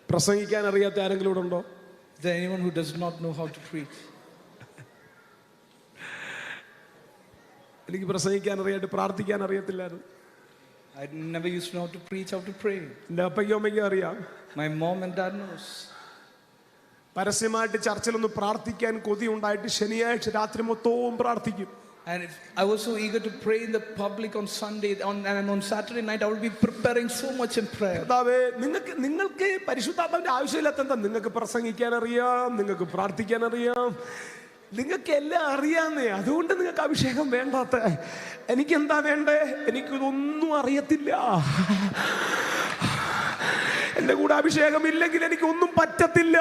പ്രസംഗിക്കാൻ അറിയാത്ത ആരെങ്കിലും ഇവിടെ ഉണ്ടോ? Is there anyone who does not know how to preach? എനിക്ക് പ്രസംഗിക്കാൻ അറിയാട്ട് പ്രാർത്ഥിക്കാൻ അറിയത്തില്ലായിരുന്നു. I never used to know how to preach, how to pray. എൻ്റെ അപ്പയ്ക്കും അമ്മയ്ക്കും അറിയാം. My mom and dad knows. പരസ്യമായിട്ട് ചർച്ചിലൊന്ന് പ്രാർത്ഥിക്കാൻ കൊതി ഉണ്ടായിട്ട് ശനിയാഴ്ച രാത്രി മൊത്തവും പ്രാർത്ഥിക്കും. And I was so eager to pray in the public on Sunday, and on Saturday night I would be preparing so much in prayer. നിങ്ങൾക്ക് പരിശുദ്ധാത്മാവിന്റെ ആവശ്യമില്ലാത്ത എന്താ? നിങ്ങൾക്ക് പ്രസംഗിക്കാൻ അറിയാം, നിങ്ങൾക്ക് പ്രാർത്ഥിക്കാൻ അറിയാം, നിങ്ങൾക്ക് എല്ലാം അറിയാന്നേ. അതുകൊണ്ട് നിങ്ങൾക്ക് അഭിഷേകം വേണ്ടാത്ത. എനിക്ക് എന്താ വേണ്ടേ? എനിക്കിതൊന്നും അറിയത്തില്ല. എന്റെ കൂടെ അഭിഷേകം ഇല്ലെങ്കിൽ എനിക്ക് ഒന്നും പറ്റത്തില്ല.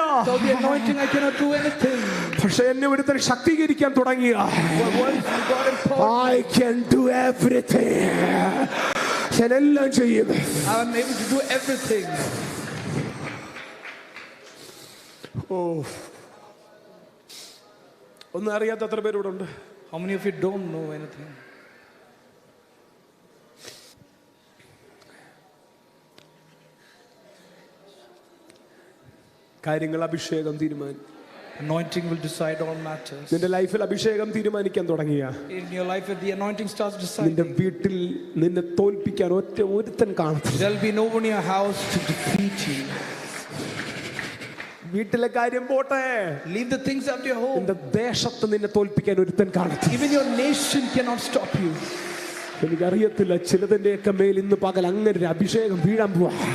പക്ഷെ എന്നെ ഒരുത്തൻ ശക്തീകരിക്കാൻ തുടങ്ങിയ I can do everything. ഞാൻ എല്ലാം ചെയ്യും. I am able to do everything. ഒന്നും അറിയാത്ത എത്ര പേരോട് ഉണ്ട്? How many of you don't know anything? കാര്യങ്ങൾ അഭിഷേകം തീരുമാനിക്കും. Anointing will decide all matters. നിന്റെ ലൈഫിൽ അഭിഷേകം തീരുമാനിക്കാൻ തുടങ്ങിയ In your life, if the anointing starts deciding, നിന്റെ വീട്ടിൽ നിന്നെ തോൽപ്പിക്കാൻ ഒരുത്തൻ കാണത്തില്ല. there will be no one in your house to defeat you. വീട്ടിലെ കാര്യം പോട്ടെ, Leave the things at your home. നിന്റെ ദേശത്ത് നിന്നെ തോൽപ്പിക്കാൻ ഒരുത്തൻ കാണത്തില്ല. Even your nation cannot stop you. എനിക്കറിയത്തില്ല, ചിലതിന്റെയൊക്കെ മേൽ ഇന്ന് പകൽ അങ്ങനെ ഒരു അഭിഷേകം വീഴാൻ പോവാ.